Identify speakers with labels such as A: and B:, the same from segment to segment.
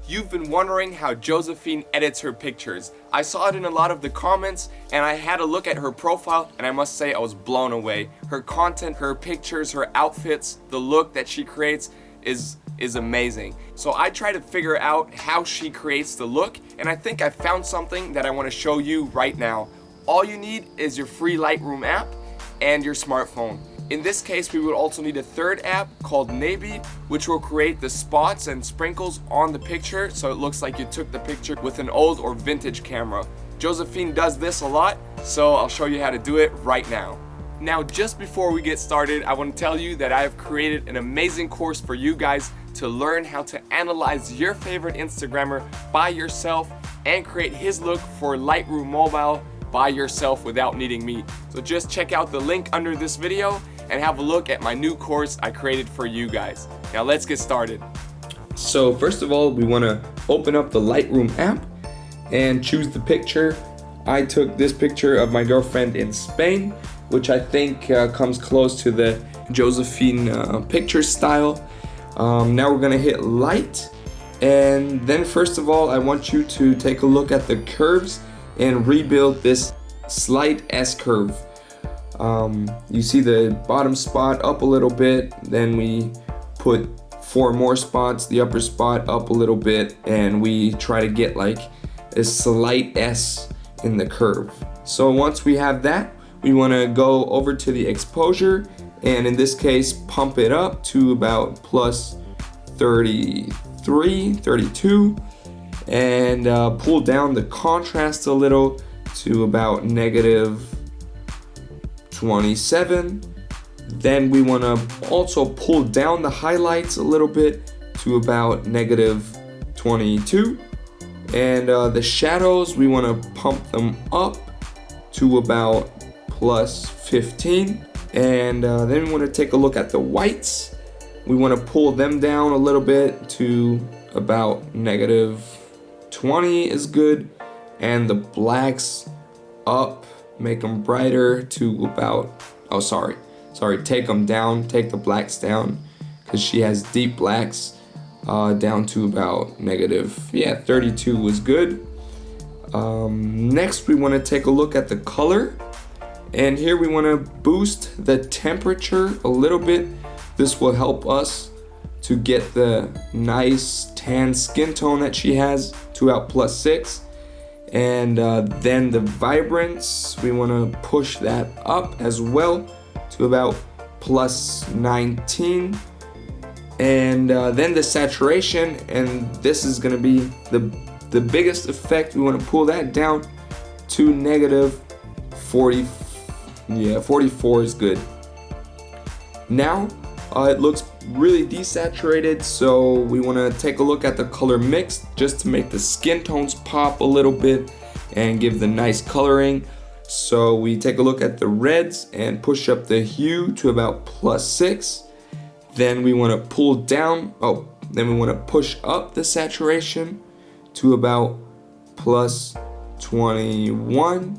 A: You've been wondering how Josephine edits her pictures. I saw it in a lot of the comments and I had a look at her profile and I must say I was blown away. Her content, her pictures, her outfits, the look that she creates is amazing. So I try to figure out how she creates the look, and I think I found something that I want to show you right now. All you need is your free Lightroom app and your smartphone. In this case, we would also need a third app called Nebi, which will create the spots and sprinkles on the picture so it looks like you took the picture with an old or vintage camera. Josephine does this a lot, so I'll show you how to do it right now. Now, just before we get started, I want to tell you that I have created an amazing course for you guys to learn how to analyze your favorite Instagrammer by yourself and create his look for Lightroom Mobile by yourself without needing me. So just check out the link under this video and have a look at my new course I created for you guys. Now let's get started. So first of all, we want to open up the Lightroom app and choose the picture. I took this picture of my girlfriend in Spain, which I think comes close to the Josephine picture style. Now we're gonna hit light, and then first of all I want you to take a look at the curves and rebuild this slight S curve. You see the bottom spot up a little bit, then we put 4 more spots, the upper spot up a little bit, and we try to get like a slight S in the curve. So once we have that, we want to go over to the exposure, and in this case pump it up to about plus 33, 32, and pull down the contrast a little to about negative 27. Then we want to also pull down the highlights a little bit to about negative 22, and the shadows we want to pump them up to about plus 15, and then we want to take a look at the whites. We want to pull them down a little bit to about negative 20 is good, and the blacks up, make them brighter to about, take them down, take the blacks down, because she has deep blacks, down to about negative 32 was good. Next we want to take a look at the color, and here we want to boost the temperature a little bit. This will help us to get the nice tan skin tone that she has to about plus 6. And then the vibrance, we want to push that up as well to about plus 19. And then the saturation, and this is going to be the biggest effect. We want to pull that down to negative 40. 44 is good. Now it looks really desaturated, so we want to take a look at the color mix just to make the skin tones pop a little bit and give the nice coloring. So we take a look at the reds and push up the hue to about plus 6. Then we want to pull down, then we want to push up the saturation to about plus 21.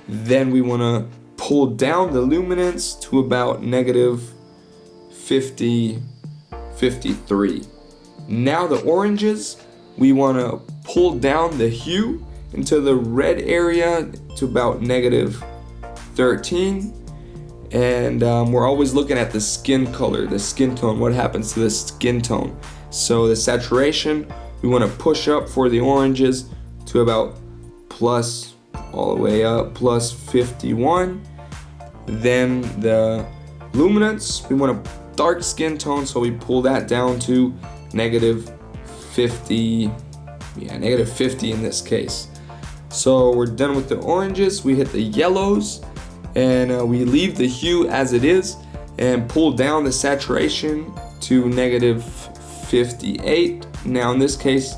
A: Then we want to pull down the luminance to about negative 50, 53. Now the oranges, we want to pull down the hue into the red area to about negative 13. And we're always looking at the skin color, the skin tone, what happens to the skin tone. So the saturation, we want to push up for the oranges to about plus, all the way up, plus 51. Then the luminance, we want a dark skin tone, so we pull that down to negative 50, negative 50 in this case. So we're done with the oranges, we hit the yellows, and we leave the hue as it is and pull down the saturation to negative 58. Now in this case,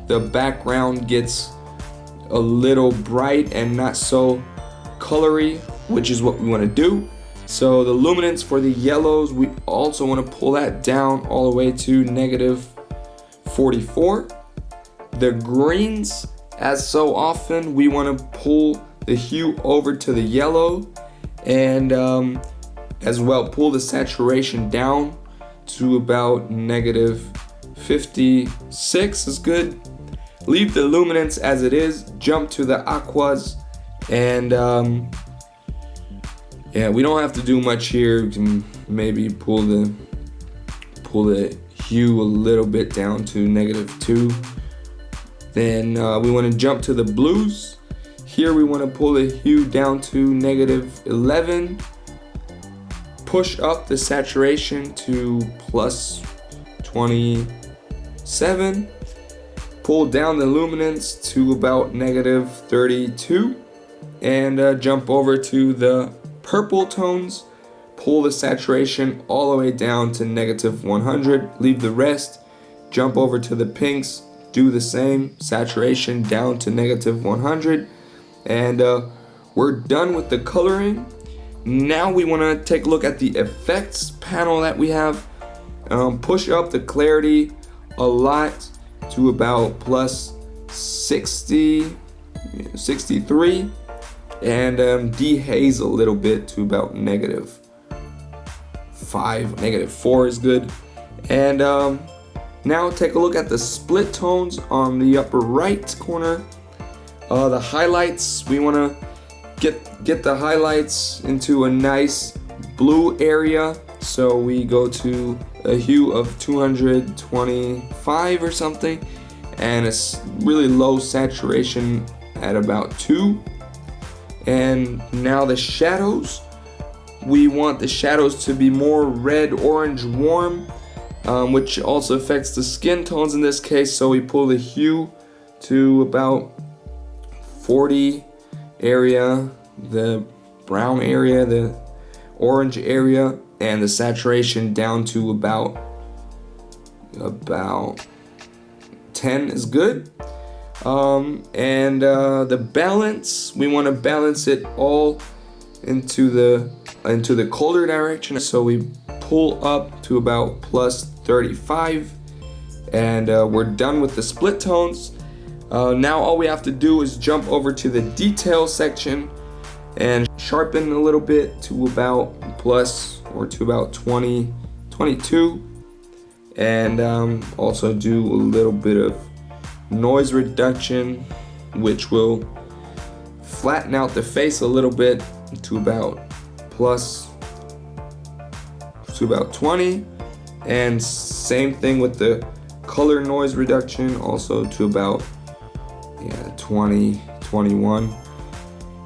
A: the background gets a little bright and not so colory, which is what we want to do. So the luminance for the yellows, we also want to pull that down all the way to negative 44. The greens, as so often, we want to pull the hue over to the yellow, and as well pull the saturation down to about negative 56 is good. Leave the luminance as it is, jump to the aquas, and yeah, we don't have to do much here. We can maybe pull the hue a little bit down to -2. Then we want to jump to the blues. Here we want to pull the hue down to -11. Push up the saturation to +27. Pull down the luminance to about -32. And jump over to the purple tones. Pull the saturation all the way down to -100. Leave the rest. Jump over to the pinks. Do the same. Saturation down to -100. And we're done with the coloring. Now we want to take a look at the effects panel that we have. Push up the clarity a lot to about +60, 63, and dehaze a little bit to about -5, -4 is good. And now take a look at the split tones on the upper right corner. The highlights, we want to get the highlights into a nice blue area. So we go to a hue of 225 or something, and it's really low saturation at about 2. And now the shadows, we want the shadows to be more red, orange, warm, which also affects the skin tones in this case. So we pull the hue to about 40 area, the brown area, the orange area, and the saturation down to about 10 is good. And the balance, we want to balance it all into the colder direction. So we pull up to about +35, and we're done with the split tones. Now all we have to do is jump over to the detail section and sharpen a little bit to about to about 20, 22, and also do a little bit of noise reduction, which will flatten out the face a little bit to about 20, and same thing with the color noise reduction, also to about 20, 21.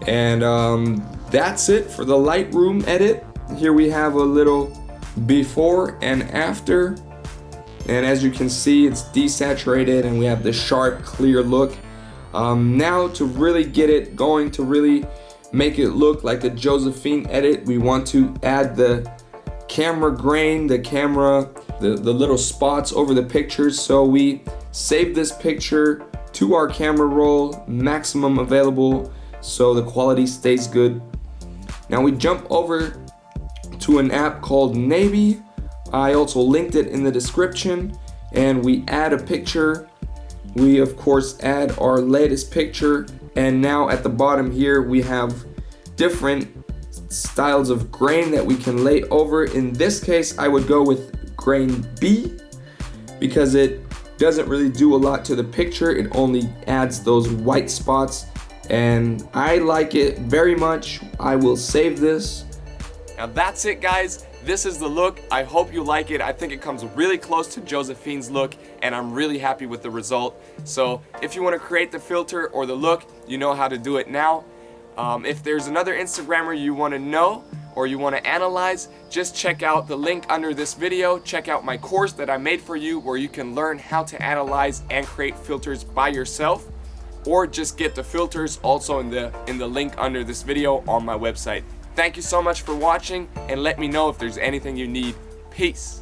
A: And that's it for the Lightroom edit. Here we have a little before and after, and as you can see, it's desaturated and we have the sharp, clear look. Now to really get it going, to really make it look like a Josefinehj edit, we want to add the camera grain, the little spots over the pictures. So we save this picture to our camera roll, maximum available, so the quality stays good. Now we jump over to an app called Nebi. I also linked it in the description, and we add a picture. We of course add our latest picture, and now at the bottom here we have different styles of grain that we can lay over. In this case, I would go with grain B because it doesn't really do a lot to the picture. It only adds those white spots, and I like it very much. I will save this.
B: Now that's it, guys. This is the look. I hope you like it. I think it comes really close to Josefinehj's look, and I'm really happy with the result. So if you want to create the filter or the look, you know how to do it now. If there's another Instagrammer you want to know or you want to analyze, just check out the link under this video. Check out my course that I made for you, where you can learn how to analyze and create filters by yourself, or just get the filters also in the link under this video on my website. Thank you so much for watching, and let me know if there's anything you need. Peace.